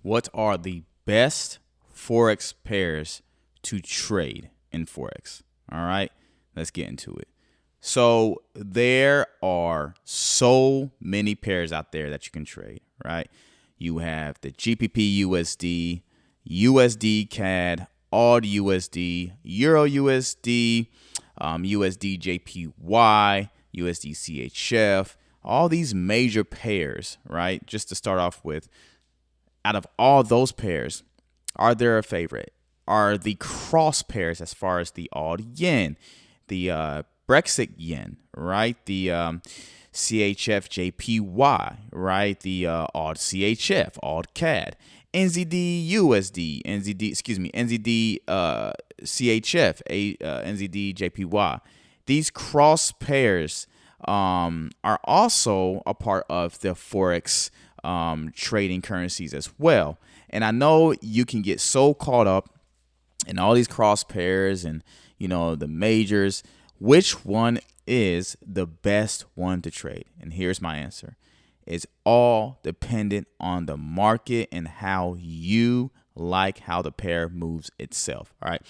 what are the best Forex pairs to trade in Forex? All right, let's get into it. So there are so many pairs out there that you can trade, right? You have the GBP USD, USD CAD, AUD USD, Euro USD, USD JPY, USD CHF, all these major pairs, right? Just to start off with, out of all those pairs, are there a favorite? Are the cross pairs as far as the AUD yen, the Brexit yen, right? The CHF JPY, right? The AUD CHF, AUD CAD, NZD USD, NZD CHF, NZD JPY. These cross pairs are also a part of the Forex trading currencies as well. And I know you can get so caught up in all these cross pairs and, the majors. Which one is the best one to trade? And here's my answer. It's all dependent on the market and how you like how the pair moves itself. All right.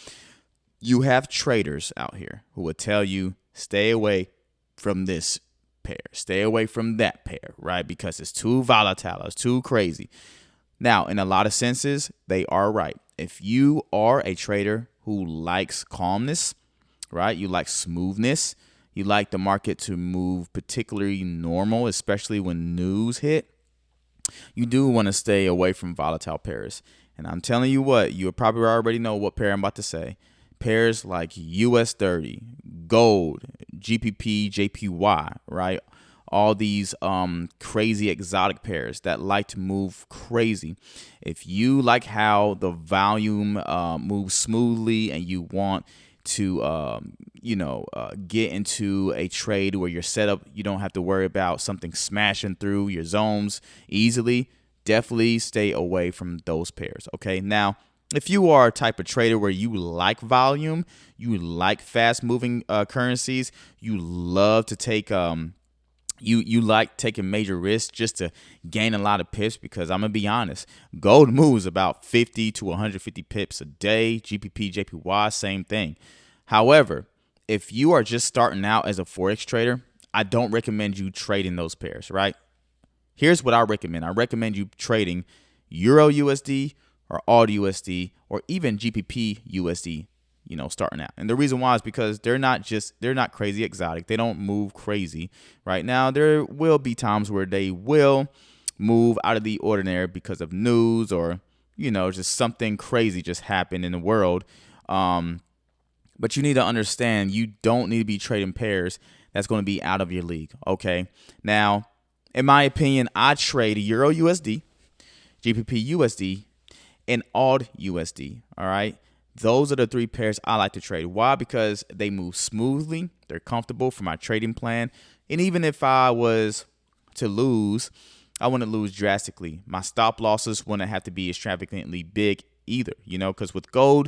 You have traders out here who will tell you stay away from this pair, stay away from that pair, right? Because it's too volatile, it's too crazy. Now, in a lot of senses, they are right. If you are a trader who likes calmness, right? You like smoothness. You like the market to move particularly normal, especially when news hit. You do want to stay away from volatile pairs. And I'm telling you what, you probably already know what pair I'm about to say. Pairs like US 30, gold, GBP, JPY, right? All these crazy exotic pairs that like to move crazy. If you like how the volume moves smoothly and you want to get into a trade where you're set up, you don't have to worry about something smashing through your zones easily, definitely stay away from those pairs. Okay, now if you are a type of trader where you like volume, you like fast moving currencies, you love to take you like taking major risks just to gain a lot of pips, because I'm gonna be honest, gold moves about 50 to 150 pips a day. GBP, JPY, same thing. However, if you are just starting out as a Forex trader, I don't recommend you trading those pairs, right? Here's what I recommend. I recommend you trading Euro USD or AUD USD or even GBP USD, starting out. And the reason why is because they're not crazy exotic. They don't move crazy. Right now, there will be times where they will move out of the ordinary because of news or, just something crazy just happened in the world. But you need to understand, you don't need to be trading pairs that's going to be out of your league. Okay. Now, in my opinion, I trade Euro USD, GBP USD, and AUD USD. All right. Those are the three pairs I like to trade. Why? Because they move smoothly. They're comfortable for my trading plan. And even if I was to lose, I wouldn't lose drastically. My stop losses wouldn't have to be extravagantly big either, because with gold,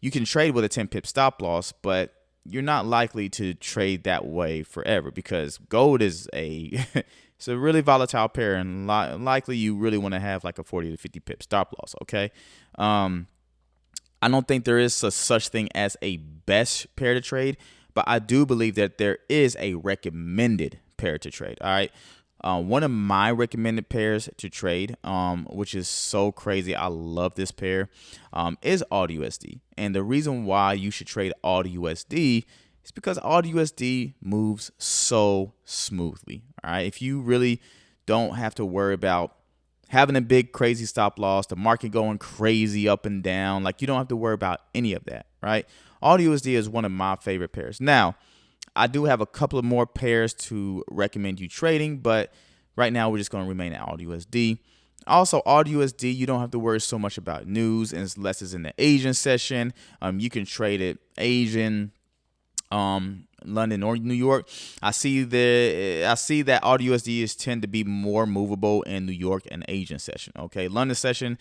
you can trade with a 10 pip stop loss, but you're not likely to trade that way forever because gold is it's a really volatile pair, and likely you really want to have like a 40 to 50 pip stop loss. Okay. I don't think there is such thing as a best pair to trade, but I do believe that there is a recommended pair to trade. All right. One of my recommended pairs to trade, which is so crazy, I love this pair, is AUD USD. And the reason why you should trade AUD USD is because AUD USD moves so smoothly. All right. If you really don't have to worry about having a big crazy stop loss, the market going crazy up and down, like you don't have to worry about any of that, right? AUD USD is one of my favorite pairs. Now, I do have a couple of more pairs to recommend you trading, but right now we're just going to remain at AUD USD. Also, AUD USD, you don't have to worry so much about news unless it's in the Asian session. You can trade it Asian, London or New York. I see that AUD USD tend to be more movable in New York and Asian session. Okay, London session,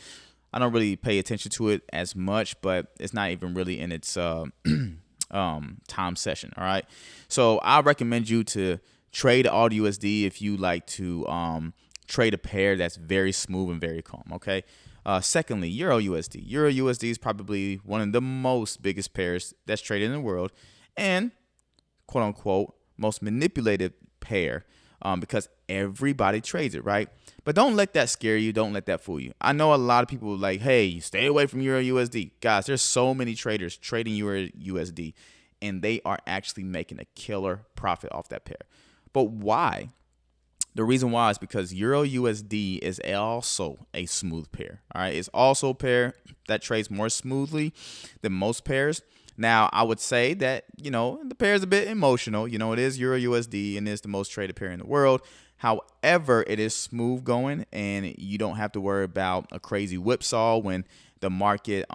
I don't really pay attention to it as much, but it's not even really in its time session. All right, so I recommend you to trade AUD USD if you like to trade a pair that's very smooth and very calm. Okay, Secondly, Euro USD. Euro USD is probably one of the most biggest pairs that's traded in the world, and quote unquote most manipulated pair, because everybody trades it, right? But don't let that scare you. Don't let that fool you. I know a lot of people like, hey, stay away from Euro USD. Guys, there's so many traders trading Euro USD, and they are actually making a killer profit off that pair. But why? The reason why is because Euro USD is also a smooth pair. All right, it's also a pair that trades more smoothly than most pairs. Now, I would say that, the pair is a bit emotional. It is Euro USD and is the most traded pair in the world. However, it is smooth going, and you don't have to worry about a crazy whipsaw when the market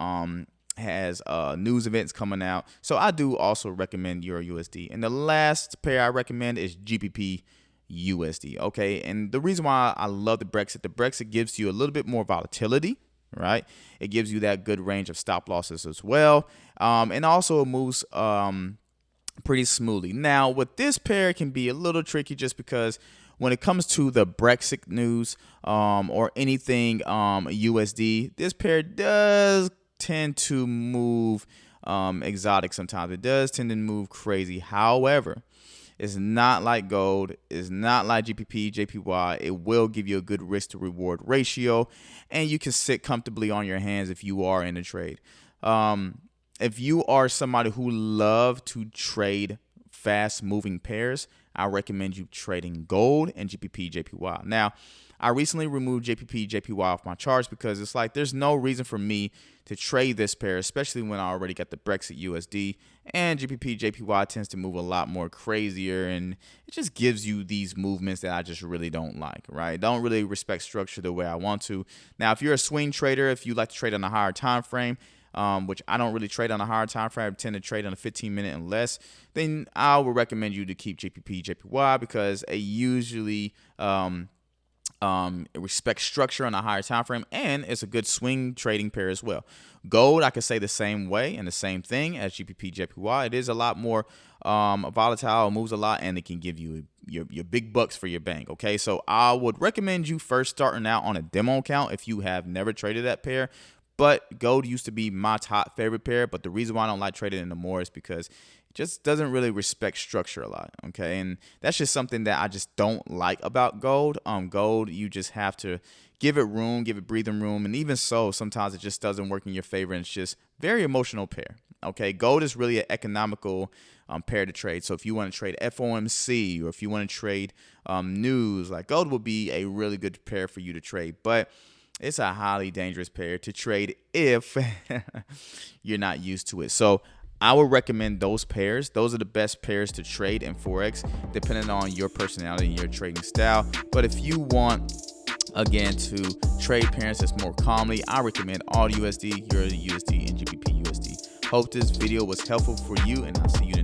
has news events coming out. So I do also recommend Euro USD. And the last pair I recommend is GBP USD. Okay, and the reason why I love the Brexit gives you a little bit more volatility, right? It gives you that good range of stop losses as well, and also it moves pretty smoothly. Now, with this pair, it can be a little tricky just because when it comes to the Brexit news or anything USD, this pair does tend to move exotic sometimes. It does tend to move crazy. However, it's not like gold. It's not like GBP, JPY. It will give you a good risk to reward ratio, and you can sit comfortably on your hands if you are in a trade. If you are somebody who love to trade fast moving pairs, I recommend you trading gold and GBP, JPY. Now, I recently removed GBP, JPY off my charts because it's like there's no reason for me to trade this pair, especially when I already got the Brexit USD, and GBP, JPY tends to move a lot more crazier, and it just gives you these movements that I just really don't like, right? Don't really respect structure the way I want to. Now, if you're a swing trader, if you like to trade on a higher time frame, which I don't really trade on a higher time frame, I tend to trade on a 15-minute and less, then I would recommend you to keep GBP, JPY because it usually it respects structure on a higher time frame, and it's a good swing trading pair as well. Gold, I could say the same way and the same thing as GBP, JPY. It is a lot more volatile, it moves a lot, and it can give you your big bucks for your bank. Okay, so I would recommend you first starting out on a demo account if you have never traded that pair. But gold used to be my top favorite pair, but the reason why I don't like trading it anymore is because it just doesn't really respect structure a lot, okay? And that's just something that I just don't like about gold. Gold, you just have to give it room, give it breathing room, and even so, sometimes it just doesn't work in your favor, and it's just very emotional pair, okay? Gold is really an economical pair to trade. So if you want to trade FOMC or if you want to trade news, like gold will be a really good pair for you to trade, but it's a highly dangerous pair to trade if you're not used to it. So I would recommend those pairs. Those are the best pairs to trade in Forex, depending on your personality and your trading style. But if you want, again, to trade pairs that's more calmly, I recommend AUD USD, Euro USD, and GBP USD. Hope this video was helpful for you, and I'll see you